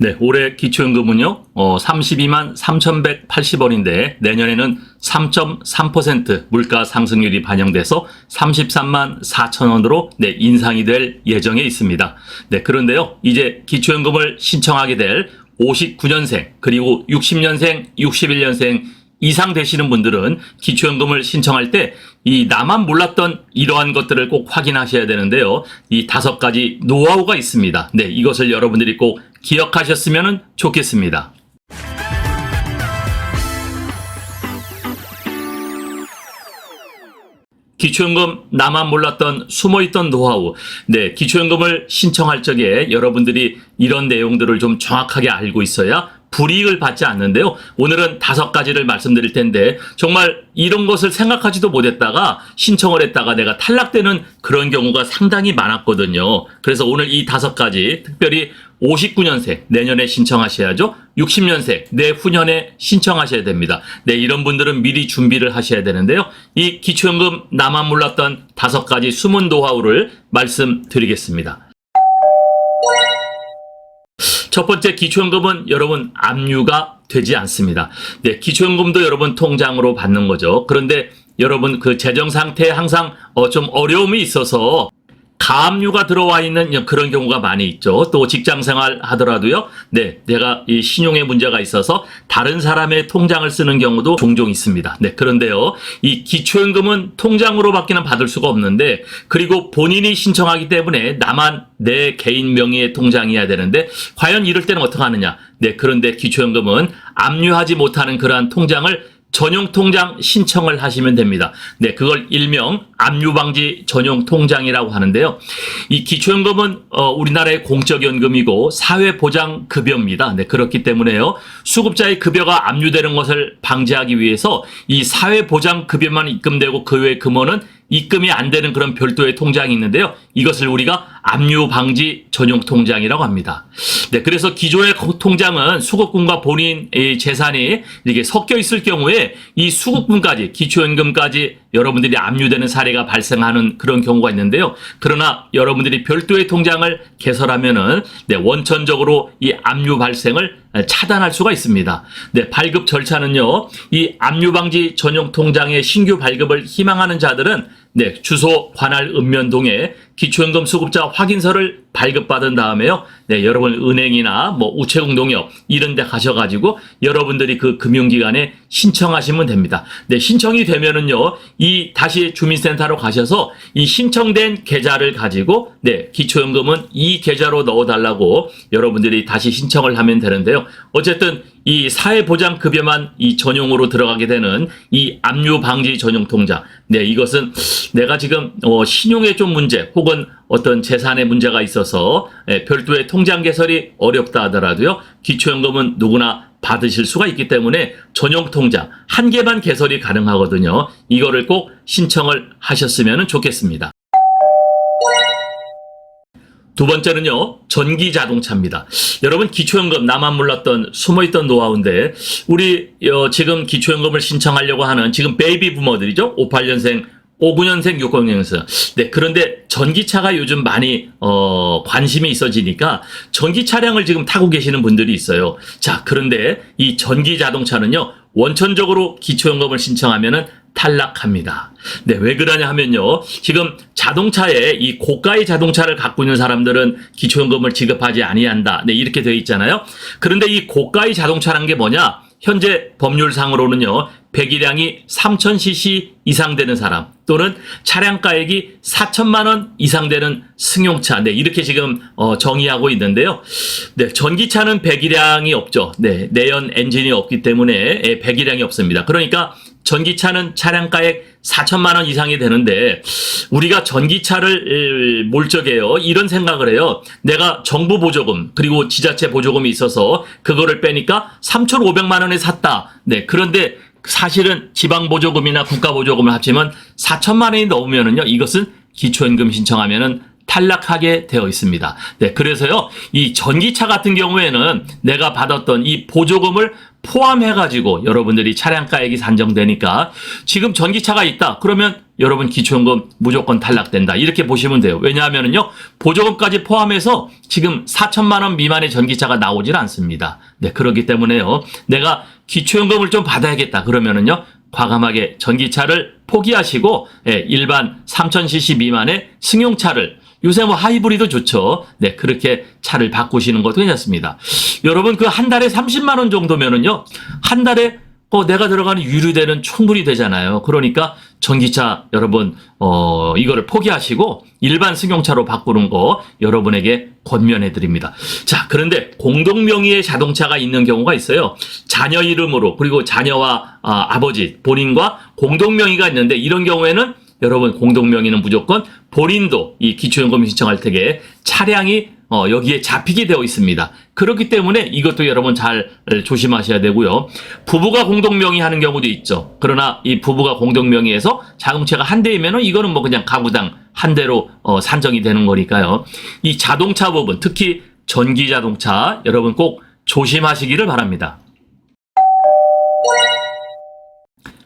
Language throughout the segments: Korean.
네, 올해 기초연금은요, 32만 3,180원인데, 내년에는 3.3% 물가 상승률이 반영돼서 33만 4천 원으로 인상이 될 예정에 있습니다. 네, 그런데요, 이제 기초연금을 신청하게 될 59년생, 그리고 60년생, 61년생 이상 되시는 분들은 기초연금을 신청할 때 이 나만 몰랐던 이러한 것들을 꼭 확인하셔야 되는데요. 이 5가지 노하우가 있습니다. 네, 이것을 여러분들이 꼭 기억하셨으면 좋겠습니다. 기초연금 나만 몰랐던 숨어있던 노하우. 네, 기초연금을 신청할 적에 여러분들이 이런 내용들을 좀 정확하게 알고 있어야 불이익을 받지 않는데요. 오늘은 5가지를 말씀드릴 텐데 정말 이런 것을 생각하지도 못했다가 신청을 했다가 내가 탈락되는 그런 경우가 상당히 많았거든요. 그래서 오늘 이 5가지 특별히 59년생 내년에 신청하셔야죠. 60년생 내후년에 신청하셔야 됩니다. 네, 이런 분들은 미리 준비를 하셔야 되는데요. 이 기초연금 나만 몰랐던 5가지 숨은 노하우를 말씀드리겠습니다. 첫 번째, 기초연금은 여러분 압류가 되지 않습니다. 네, 기초연금도 여러분 통장으로 받는 거죠. 그런데 여러분 그 재정 상태에 항상 좀 어려움이 있어서 가압류가 들어와 있는 그런 경우가 많이 있죠. 또 직장생활 하더라도요. 네, 내가 이 신용에 문제가 있어서 다른 사람의 통장을 쓰는 경우도 종종 있습니다. 네, 그런데요. 이 기초연금은 통장으로밖에는 받을 수가 없는데 그리고 본인이 신청하기 때문에 나만 내 개인 명의의 통장이어야 되는데 과연 이럴 때는 어떻게 하느냐. 네, 그런데 기초연금은 압류하지 못하는 그러한 통장을 전용 통장 신청을 하시면 됩니다. 네, 그걸 일명 압류방지 전용 통장이라고 하는데요. 이 기초연금은 우리나라의 공적연금이고 사회보장급여입니다. 네, 그렇기 때문에요. 수급자의 급여가 압류되는 것을 방지하기 위해서 이 사회보장급여만 입금되고 그 외의 금원은 입금이 안 되는 그런 별도의 통장이 있는데요. 이것을 우리가 압류방지 전용 통장이라고 합니다. 네, 그래서 기존의 통장은 수급금과 본인의 재산이 이렇게 섞여 있을 경우에 이 수급금까지, 기초연금까지 여러분들이 압류되는 사례가 발생하는 그런 경우가 있는데요. 그러나 여러분들이 별도의 통장을 개설하면은 원천적으로 이 압류 발생을 차단할 수가 있습니다. 네, 발급 절차는요. 이 압류방지 전용 통장의 신규 발급을 희망하는 자들은 주소 관할 읍면동에 기초연금 수급자 확인서를 발급받은 다음에요. 네, 여러분 은행이나 우체국농협 이런 데 가셔가지고 여러분들이 그 금융기관에 신청하시면 됩니다. 네, 신청이 되면은요. 이 다시 주민센터로 가셔서 이 신청된 계좌를 가지고 기초연금은 이 계좌로 넣어달라고 여러분들이 다시 신청을 하면 되는데요. 어쨌든 이 사회보장급여만 이 전용으로 들어가게 되는 이 압류방지 전용 통장. 네, 이것은 내가 지금 신용에 좀 문제 혹은 어떤 재산에 문제가 있어서 별도의 통장 개설이 어렵다 하더라도요. 기초연금은 누구나 받으실 수가 있기 때문에 전용 통장 한 개만 개설이 가능하거든요. 이거를 꼭 신청을 하셨으면 좋겠습니다. 두 번째는요, 전기 자동차입니다. 여러분, 기초연금 나만 몰랐던 숨어있던 노하우인데, 우리 지금 기초연금을 신청하려고 하는 지금 베이비 부머들이죠. 58년생, 59년생, 60년생. 네, 그런데 전기차가 요즘 많이 관심이 있어지니까 전기 차량을 지금 타고 계시는 분들이 있어요. 자, 그런데 이 전기 자동차는요, 원천적으로 기초연금을 신청하면은 탈락합니다. 네, 왜 그러냐 하면요. 지금 자동차에 이 고가의 자동차를 갖고 있는 사람들은 기초연금을 지급하지 아니한다. 네, 이렇게 되어 있잖아요. 그런데 이 고가의 자동차란 게 뭐냐? 현재 법률상으로는요. 배기량이 3000cc 이상 되는 사람 또는 차량가액이 4천만 원 이상 되는 승용차. 네, 이렇게 지금 정의하고 있는데요. 네, 전기차는 배기량이 없죠. 네, 내연 엔진이 없기 때문에 배기량이 없습니다. 그러니까 전기차는 차량가액 4천만 원 이상이 되는데 우리가 전기차를 몰적해요. 이런 생각을 해요. 내가 정부 보조금 그리고 지자체 보조금이 있어서 그거를 빼니까 3,500만 원에 샀다. 네, 그런데 사실은 지방 보조금이나 국가 보조금을 합치면 4천만 원이 넘으면은요. 이것은 기초연금 신청하면은 탈락하게 되어 있습니다. 네, 그래서요, 이 전기차 같은 경우에는 내가 받았던 이 보조금을 포함해가지고 여러분들이 차량가액이 산정되니까 지금 전기차가 있다. 그러면 여러분 기초연금 무조건 탈락된다. 이렇게 보시면 돼요. 왜냐하면요, 보조금까지 포함해서 지금 4천만 원 미만의 전기차가 나오질 않습니다. 네, 그렇기 때문에요, 내가 기초연금을 좀 받아야겠다. 그러면은요, 과감하게 전기차를 포기하시고, 예, 일반 3000cc 미만의 승용차를, 요새 뭐 하이브리드 좋죠. 네, 그렇게 차를 바꾸시는 것도 괜찮습니다. 여러분, 그 한 달에 30만 원 정도면은요, 한 달에 내가 들어가는 유류대는 충분히 되잖아요. 그러니까 전기차 여러분 이거를 포기하시고 일반 승용차로 바꾸는 거 여러분에게 권면해 드립니다. 자, 그런데 공동명의의 자동차가 있는 경우가 있어요. 자녀 이름으로, 그리고 자녀와 아버지 본인과 공동명의가 있는데, 이런 경우에는 여러분 공동명의는 무조건 본인도 이 기초연금 신청할 때에 차량이 여기에 잡히게 되어 있습니다. 그렇기 때문에 이것도 여러분 잘 조심하셔야 되고요. 부부가 공동명의 하는 경우도 있죠. 그러나 이 부부가 공동명의에서 자동차가 한 대이면은 이거는 뭐 그냥 가구당 한 대로 산정이 되는 거니까요. 이 자동차 부분, 특히 전기 자동차 여러분 꼭 조심하시기를 바랍니다.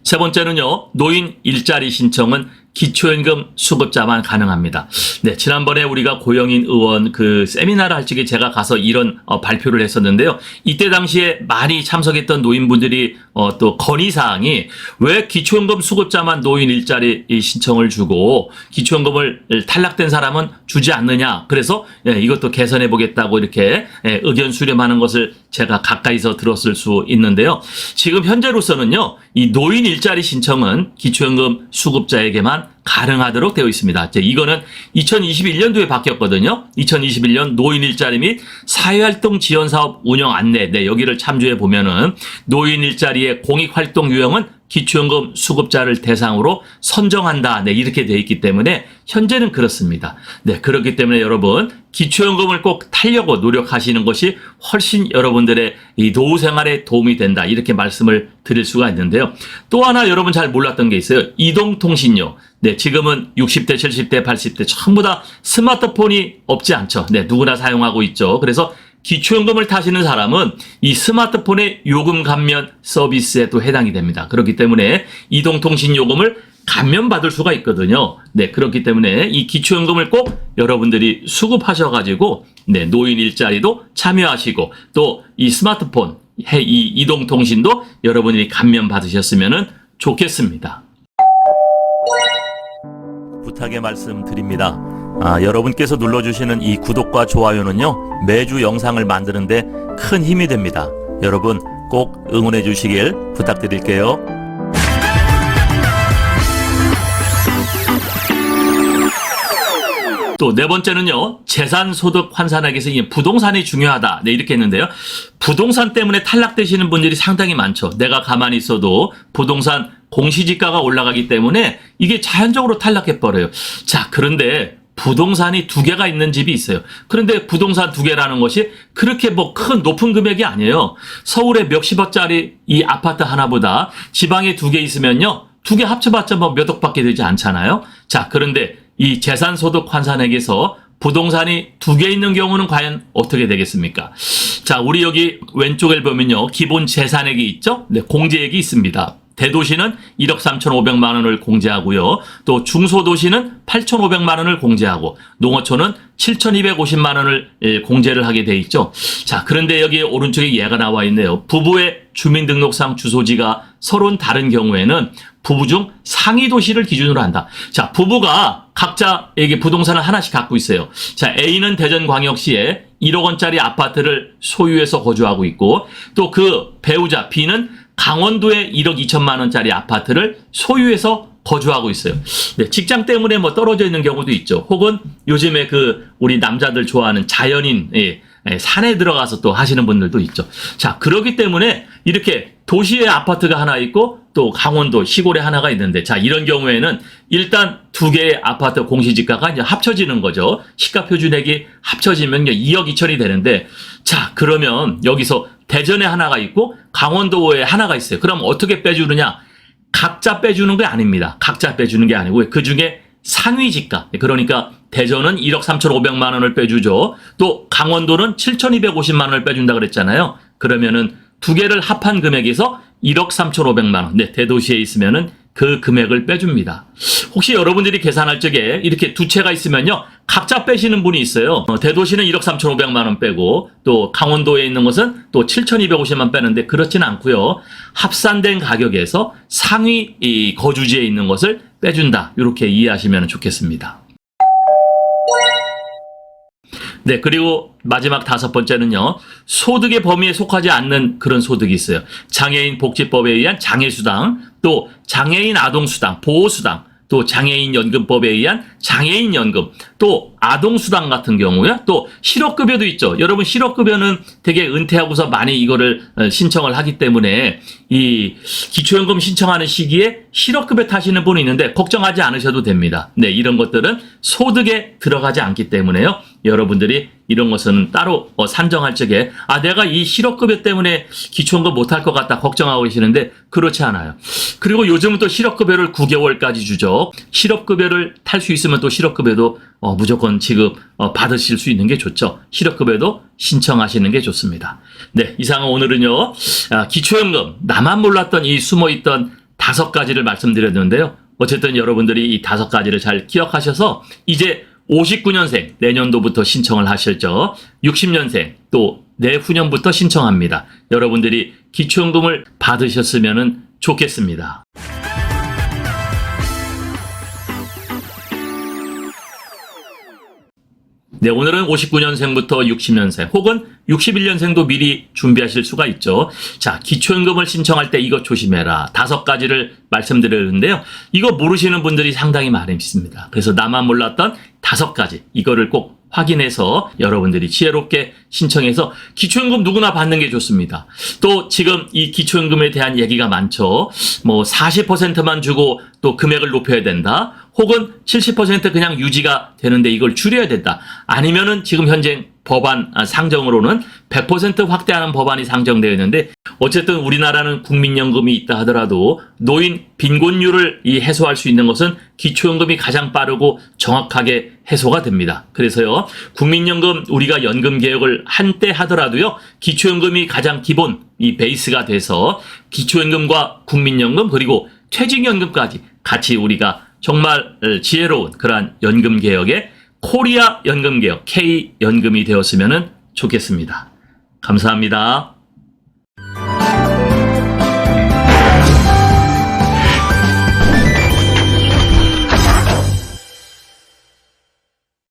세 번째는요, 노인 일자리 신청은 기초연금 수급자만 가능합니다. 네, 지난번에 우리가 고영인 의원 그 세미나를 할 적에 제가 가서 이런 발표를 했었는데요. 이때 당시에 많이 참석했던 노인분들이 또 건의사항이, 왜 기초연금 수급자만 노인 일자리 신청을 주고 기초연금을 탈락된 사람은 주지 않느냐. 그래서 이것도 개선해 보겠다고 이렇게 의견 수렴하는 것을 제가 가까이서 들었을 수 있는데요. 지금 현재로서는요, 이 노인 일자리 신청은 기초연금 수급자에게만 가능하도록 되어 있습니다. 이거는 2021년도에 바뀌었거든요. 2021년 노인 일자리 및 사회활동 지원사업 운영 안내, 네, 여기를 참조해 보면은 노인 일자리의 공익활동 유형은 기초연금 수급자를 대상으로 선정한다. 네, 이렇게 되어 있기 때문에 현재는 그렇습니다. 네, 그렇기 때문에 여러분 기초연금을 꼭 타려고 노력하시는 것이 훨씬 여러분들의 이 노후 생활에 도움이 된다. 이렇게 말씀을 드릴 수가 있는데요. 또 하나 여러분 잘 몰랐던 게 있어요. 이동통신료. 네, 지금은 60대, 70대, 80대 전부 다 스마트폰이 없지 않죠. 네, 누구나 사용하고 있죠. 그래서 기초연금을 타시는 사람은 이 스마트폰의 요금 감면 서비스에도 해당이 됩니다. 그렇기 때문에 이동통신 요금을 감면받을 수가 있거든요. 네, 그렇기 때문에 이 기초연금을 꼭 여러분들이 수급하셔가지고, 네, 노인 일자리도 참여하시고, 또 이 스마트폰, 이 이동통신도 여러분들이 감면받으셨으면 좋겠습니다. 부탁의 말씀 드립니다. 여러분께서 눌러주시는 이 구독과 좋아요는요, 매주 영상을 만드는데 큰 힘이 됩니다. 여러분 꼭 응원해 주시길 부탁드릴게요. 또 네 번째는요, 재산소득 환산액에서 부동산이 중요하다. 네, 이렇게 했는데요. 부동산 때문에 탈락되시는 분들이 상당히 많죠. 내가 가만히 있어도 부동산 공시지가가 올라가기 때문에 이게 자연적으로 탈락해버려요. 자, 그런데 부동산이 두 개가 있는 집이 있어요. 그런데 부동산 두 개라는 것이 그렇게 뭐 큰 높은 금액이 아니에요. 서울에 몇십억짜리 이 아파트 하나보다 지방에 두 개 있으면요, 두 개 합쳐봤자 뭐 몇 억밖에 되지 않잖아요. 자, 그런데 이 재산소득 환산액에서 부동산이 두 개 있는 경우는 과연 어떻게 되겠습니까? 자, 우리 여기 왼쪽을 보면요, 기본 재산액이 있죠? 네, 공제액이 있습니다. 대도시는 1억 3,500만 원을 공제하고요. 또 중소도시는 8,500만 원을 공제하고, 농어촌은 7,250만 원을 공제를 하게 돼 있죠. 자, 그런데 여기 오른쪽에 예가 나와 있네요. 부부의 주민등록상 주소지가 서로는 다른 경우에는 부부 중 상위 도시를 기준으로 한다. 자, 부부가 각자에게 부동산을 하나씩 갖고 있어요. 자, A는 대전광역시에 1억 원짜리 아파트를 소유해서 거주하고 있고, 또 그 배우자 B는 강원도에 1억 2천만 원짜리 아파트를 소유해서 거주하고 있어요. 네, 직장 때문에 뭐 떨어져 있는 경우도 있죠. 혹은 요즘에 그 우리 남자들 좋아하는 자연인, 산에 들어가서 또 하시는 분들도 있죠. 자, 그렇기 때문에 이렇게 도시에 아파트가 하나 있고 또 강원도 시골에 하나가 있는데, 자, 이런 경우에는 일단 두 개의 아파트 공시지가가 이제 합쳐지는 거죠. 시가표준액이 합쳐지면 2억 2천이 되는데, 자, 그러면 여기서 대전에 하나가 있고 강원도에 하나가 있어요. 그럼 어떻게 빼주느냐? 각자 빼주는 게 아닙니다. 각자 빼주는 게 아니고 그 중에 상위지가, 그러니까 대전은 1억 3,500만 원을 빼주죠. 또 강원도는 7,250만 원을 빼준다 그랬잖아요. 그러면은 두 개를 합한 금액에서 1억 3,500만 원. 네, 대도시에 있으면은 그 금액을 빼줍니다. 혹시 여러분들이 계산할 적에 이렇게 두 채가 있으면요, 각자 빼시는 분이 있어요. 대도시는 1억 3,500만 원 빼고, 또 강원도에 있는 것은 또 7,250만 빼는데 그렇지는 않고요. 합산된 가격에서 상위 이 거주지에 있는 것을 빼준다. 이렇게 이해하시면 좋겠습니다. 네, 그리고 마지막 다섯 번째는요, 소득의 범위에 속하지 않는 그런 소득이 있어요. 장애인 복지법에 의한 장애수당, 또 장애인 아동수당, 보호수당, 또 장애인 연금법에 의한 장애인 연금, 또 아동수당 같은 경우요, 또 실업급여도 있죠. 여러분, 실업급여는 되게 은퇴하고서 많이 이거를 신청을 하기 때문에 이 기초연금 신청하는 시기에 실업급여 타시는 분이 있는데 걱정하지 않으셔도 됩니다. 네, 이런 것들은 소득에 들어가지 않기 때문에요. 여러분들이 이런 것은 따로 산정할 적에 내가 이 실업급여 때문에 기초연금 못할 것 같다 걱정하고 계시는데 그렇지 않아요. 그리고 요즘은 또 실업급여를 9개월까지 주죠. 실업급여를 탈 수 있으면 또 실업급여도 무조건 지급 받으실 수 있는 게 좋죠. 실업급여도 신청하시는 게 좋습니다. 네, 이상은 오늘은요, 기초연금, 나만 몰랐던 이 숨어있던 5가지를 말씀드렸는데요. 어쨌든 여러분들이 이 5가지를 잘 기억하셔서 이제 59년생 내년도부터 신청을 하셨죠. 60년생 또 내후년부터 신청합니다. 여러분들이 기초연금을 받으셨으면 좋겠습니다. 네, 오늘은 59년생부터 60년생 혹은 61년생도 미리 준비하실 수가 있죠. 자, 기초연금을 신청할 때 이것 조심해라. 5가지를 말씀드렸는데요. 이거 모르시는 분들이 상당히 많이 있습니다. 그래서 나만 몰랐던 5가지, 이거를 꼭 확인해서 여러분들이 지혜롭게 신청해서 기초연금 누구나 받는 게 좋습니다. 또 지금 이 기초연금에 대한 얘기가 많죠. 뭐 40%만 주고 또 금액을 높여야 된다. 혹은 70% 그냥 유지가 되는데 이걸 줄여야 된다. 아니면은 지금 현재 법안 상정으로는 100% 확대하는 법안이 상정되어 있는데 어쨌든 우리나라는 국민연금이 있다 하더라도 노인 빈곤율을 해소할 수 있는 것은 기초연금이 가장 빠르고 정확하게 해소가 됩니다. 그래서요, 국민연금 우리가 연금 개혁을 한때 하더라도요, 기초연금이 가장 기본 이 베이스가 돼서 기초연금과 국민연금 그리고 퇴직연금까지 같이 우리가 정말 지혜로운 그러한 연금 개혁의 코리아 연금 개혁 K연금이 되었으면 좋겠습니다. 감사합니다.